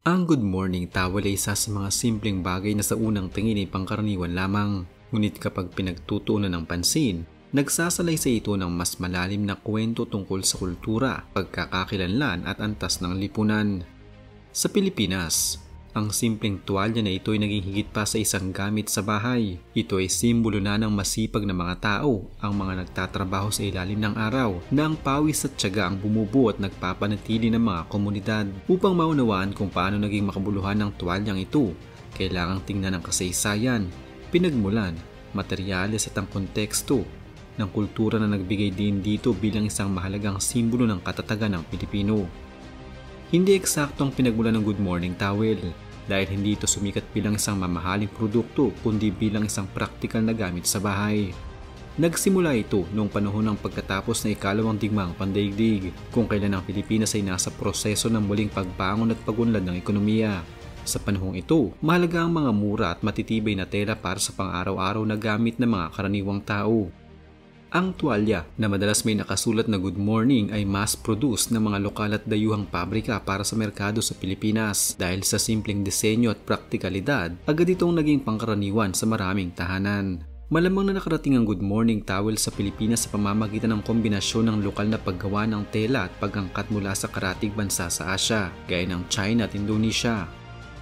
Ang good morning towel ay isa sa mga simpleng bagay na sa unang tingin ay pangkaraniwan lamang. Ngunit kapag pinagtutuunan ng pansin, nagsasalaysay ito ng mas malalim na kwento tungkol sa kultura, pagkakakilanlan at antas ng lipunan. Sa Pilipinas, ang simpleng tuwalya na ito ay naging higit pa sa isang gamit sa bahay. Ito ay simbolo na ng masipag na mga tao, ang mga nagtatrabaho sa ilalim ng araw, na ang pawis at tiyaga ang bumubuo at nagpapanatili ng mga komunidad. Upang maunawaan kung paano naging makabuluhan ng tuwalyang ito, kailangang tingnan ang kasaysayan, pinagmulan, materyales at ang konteksto ng kultura na nagbigay din dito bilang isang mahalagang simbolo ng katatagan ng Pilipino. Hindi eksakto ang pinagmulan ng good morning towel dahil hindi ito sumikat bilang isang mamahaling produkto kundi bilang isang praktikal na gamit sa bahay. Nagsimula ito noong panahon ng pagkatapos na ikalawang digmaang pandaigdig, kung kailan ang Pilipinas ay nasa proseso ng muling pagbangon at pagunlad ng ekonomiya. Sa panahong ito, mahalaga ang mga mura at matitibay na tela para sa pang-araw-araw na gamit ng mga karaniwang tao. Ang tuwalya na madalas may nakasulat na good morning ay mass-produced ng mga lokal at dayuhang pabrika para sa merkado sa Pilipinas. Dahil sa simpleng disenyo at praktikalidad, agad itong naging pangkaraniwan sa maraming tahanan. Malamang na nakarating ang good morning towel sa Pilipinas sa pamamagitan ng kombinasyon ng lokal na paggawa ng tela at pag-angkat mula sa karatig bansa sa Asya, gaya ng China at Indonesia.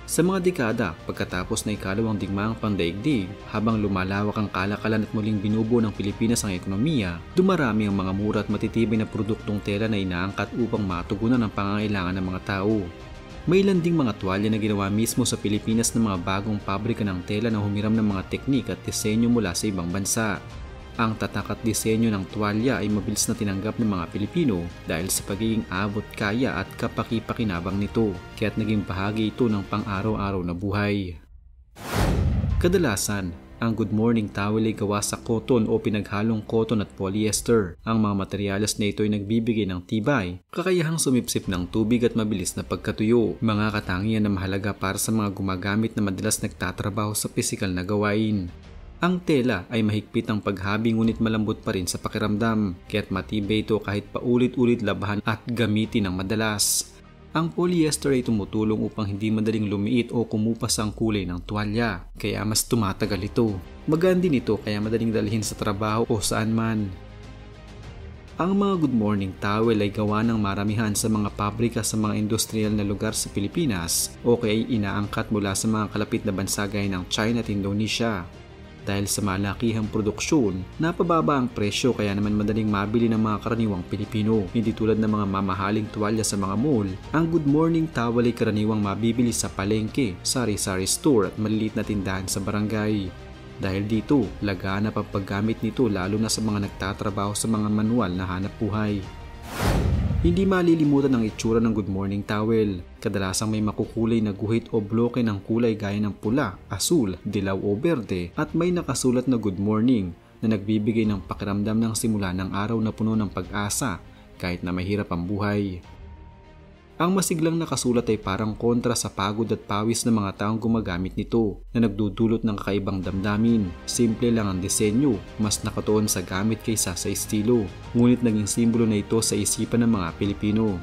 Sa mga dekada pagkatapos na ikalawang digmaang pandaigdig, habang lumalawak ang kalakalan at muling binubuo ng Pilipinas ang ekonomiya, dumarami ang mga mura at matitibay na produktong tela na inaangkat upang matugunan ang pangangailangan ng mga tao. May ilan ding mga tuwalya na ginawa mismo sa Pilipinas ng mga bagong pabrika ng tela na humiram ng mga teknik at disenyo mula sa ibang bansa. Ang tatak at disenyo ng tuwalya ay mabilis na tinanggap ng mga Pilipino dahil sa pagiging abot kaya at kapaki-pakinabang nito, kaya't naging bahagi ito ng pang-araw-araw na buhay. Kadalasan, ang good morning towel ay gawa sa cotton o pinaghalong cotton at polyester. Ang mga materyales na ito ay nagbibigay ng tibay, kakayahang sumipsip ng tubig at mabilis na pagkatuyo, mga katangian na mahalaga para sa mga gumagamit na madalas nagtatrabaho sa pisikal na gawain. Ang tela ay mahigpit ang paghabi ngunit malambot pa rin sa pakiramdam, kaya't matibay ito kahit paulit-ulit labahan at gamitin ng madalas. Ang polyester ay tumutulong upang hindi madaling lumiit o kumupas ang kulay ng tuwalya, kaya mas tumatagal ito. Magaan din ito kaya madaling dalhin sa trabaho o saan man. Ang mga good morning towel ay gawa ng maramihan sa mga pabrika sa mga industrial na lugar sa Pilipinas o kaya inaangkat mula sa mga kalapit na bansa gaya ng China at Indonesia. Dahil sa malakihang produksyon, napababa ang presyo kaya naman madaling mabili ng mga karaniwang Pilipino. Hindi tulad ng mga mamahaling tuwalya sa mga mall, ang good morning towel ay karaniwang mabibili sa palengke, sari-sari store at maliliit na tindahan sa barangay. Dahil dito, laganap ang paggamit nito lalo na sa mga nagtatrabaho sa mga manual na hanap buhay. Hindi malilimutan ang itsura ng good morning towel. Kadalasang may makukulay na guhit o bloke ng kulay gaya ng pula, asul, dilaw o berde at may nakasulat na good morning na nagbibigay ng pakiramdam ng simula ng araw na puno ng pag-asa kahit na mahirap ang buhay. Ang masiglang nakasulat ay parang kontra sa pagod at pawis ng mga taong gumagamit nito na nagdudulot ng kakaibang damdamin. Simple lang ang disenyo, mas nakatuon sa gamit kaysa sa estilo. Ngunit naging simbolo na ito sa isipan ng mga Pilipino.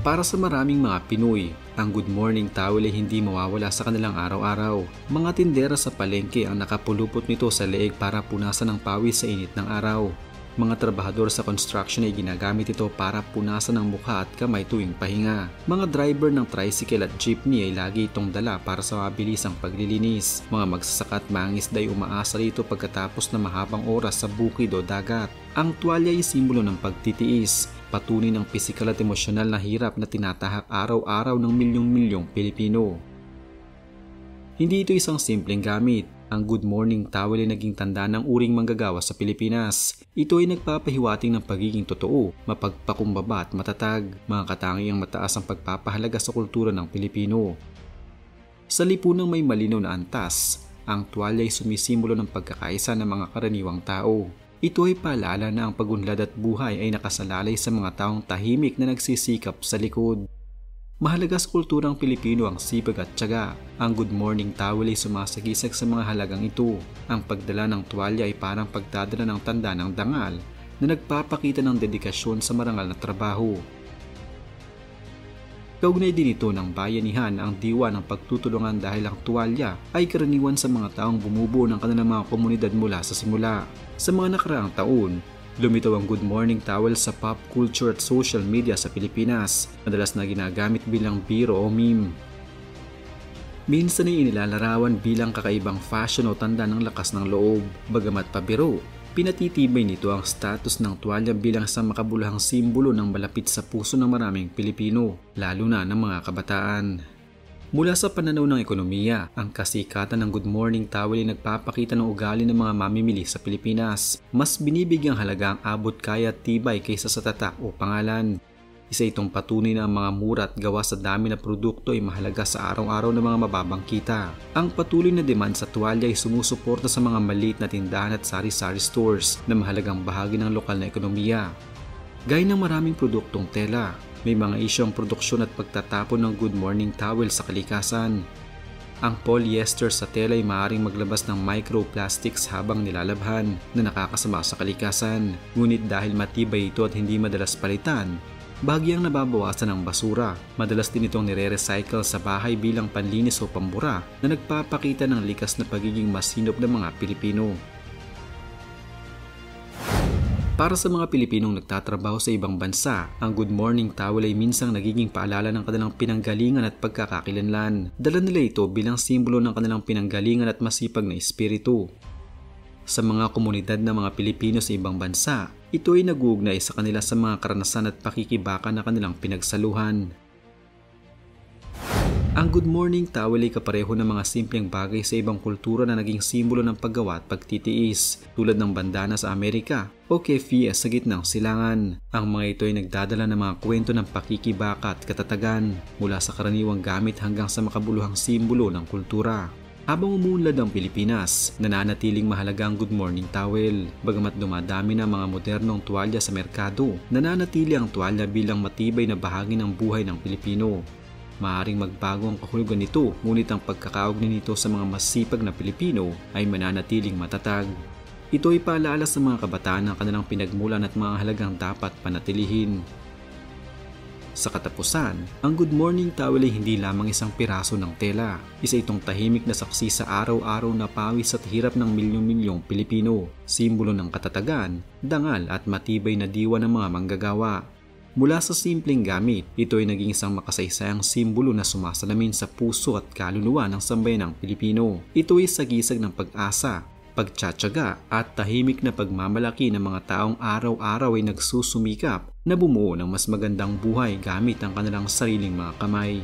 Para sa maraming mga Pinoy, ang good morning towel ay hindi mawawala sa kanilang araw-araw. Mga tindera sa palengke ang nakapulupot nito sa leeg para punasan ang pawis sa init ng araw. Mga trabahador sa construction ay ginagamit ito para punasan ang mukha at kamay tuwing pahinga. Mga driver ng tricycle at jeepney ay lagi itong dala para sa mabilisang paglilinis. Mga magsasaka at mangingisda ay umaasa rito pagkatapos na mahabang oras sa bukid o dagat. Ang tuwalya ay simbolo ng pagtitiis, patunay ng pisikal at emosyonal na hirap na tinatahak araw-araw ng milyong-milyong Pilipino. Hindi ito isang simpleng gamit. Ang good morning towel ay naging tanda ng uring manggagawa sa Pilipinas. Ito ay nagpapahiwating ng pagiging totoo, mapagpakumbaba at matatag, mga katangiang mataas ang pagpapahalaga sa kultura ng Pilipino. Sa lipunang may malinaw na antas, ang tuwalya ay sumisimbolo ng pagkakaisa ng mga karaniwang tao. Ito ay paalala na ang pagunlad at buhay ay nakasalalay sa mga taong tahimik na nagsisikap sa likod. Mahalaga sa kulturang Pilipino ang sipag at tiyaga. Ang good morning towel ay sumasagisag sa mga halagang ito. Ang pagdala ng tuwalya ay parang pagdadala ng tanda ng dangal na nagpapakita ng dedikasyon sa marangal na trabaho. Kaugnay din ito ng bayanihan ang diwa ng pagtutulungan dahil ang tuwalya ay karaniwan sa mga taong bumubuo ng kanilang mga komunidad mula sa simula. Sa mga nakaraang taon, lumitaw ang Good Morning Towel sa pop culture at social media sa Pilipinas, madalas na ginagamit bilang biro o meme. Minsan ay inilalarawan bilang kakaibang fashion o tanda ng lakas ng loob, bagamat pabiro. Pinatitibay nito ang status ng tuwalya bilang isang makabuluhang simbolo ng malapit sa puso ng maraming Pilipino, lalo na ng mga kabataan. Mula sa pananaw ng ekonomiya, ang kasikatan ng Good Morning Towel ay nagpapakita ng ugali ng mga mamimili sa Pilipinas. Mas binibigyang halaga ang abot kaya at tibay kaysa sa tatak o pangalan. Isa itong patunay na ang mga mura at gawa sa dami na produkto ay mahalaga sa araw-araw ng mga mababang kita. Ang patuloy na demand sa tuwalya ay sumusuporta sa mga maliit na tindahan at sari-sari stores na mahalagang bahagi ng lokal na ekonomiya. Gaya ng maraming produktong tela, may mga isyong produksyon at pagtatapon ng Good Morning Towel sa kalikasan. Ang polyester sa tela ay maaaring maglabas ng microplastics habang nilalabhan na nakakasama sa kalikasan. Ngunit dahil matibay ito at hindi madalas palitan, bahagyang nababawasan ang basura. Madalas din itong nire-recycle sa bahay bilang panlinis o pambura na nagpapakita ng likas na pagiging masinop ng mga Pilipino. Para sa mga Pilipinong nagtatrabaho sa ibang bansa, ang Good Morning Towel ay minsang nagiging paalala ng kanilang pinanggalingan at pagkakakilanlan. Dala nila ito bilang simbolo ng kanilang pinanggalingan at masipag na espiritu. Sa mga komunidad ng mga Pilipino sa ibang bansa, ito ay nag-uugnay sa kanila sa mga karanasan at pakikibaka na kanilang pinagsaluhan. Ang Good Morning Towel ay kapareho ng mga simpleng bagay sa ibang kultura na naging simbolo ng paggawa at pagtitiis, tulad ng bandana sa Amerika o kefiya sa gitnang silangan. Ang mga ito ay nagdadala ng mga kwento ng pakikibaka at katatagan, mula sa karaniwang gamit hanggang sa makabuluhang simbolo ng kultura. Habang umuunlad ang Pilipinas, nananatiling mahalaga ang Good Morning Towel. Bagamat dumadami na mga modernong tuwalya sa merkado, nananatili ang tuwalya bilang matibay na bahagi ng buhay ng Pilipino. Maaaring magbago ang kahulugan nito, ngunit ang pagkakaugnay nito sa mga masipag na Pilipino ay mananatiling matatag. Ito ay paalala sa mga kabataan ng kanilang pinagmulan at mga halagang dapat panatilihin. Sa katapusan, ang Good Morning Towel ay hindi lamang isang piraso ng tela. Isa itong tahimik na saksi sa araw-araw na pawis at hirap ng milyong-milyong Pilipino. Simbolo ng katatagan, dangal at matibay na diwa ng mga manggagawa. Mula sa simpleng gamit, ito ay naging isang makasaysayang simbolo na sumasalamin sa puso at kaluluwa ng sambayanang Pilipino. Ito ay sagisag ng pag-asa, pagtsatsaga at tahimik na pagmamalaki ng mga taong araw-araw ay nagsusumikap na bumuo ng mas magandang buhay gamit ang kanilang sariling mga kamay.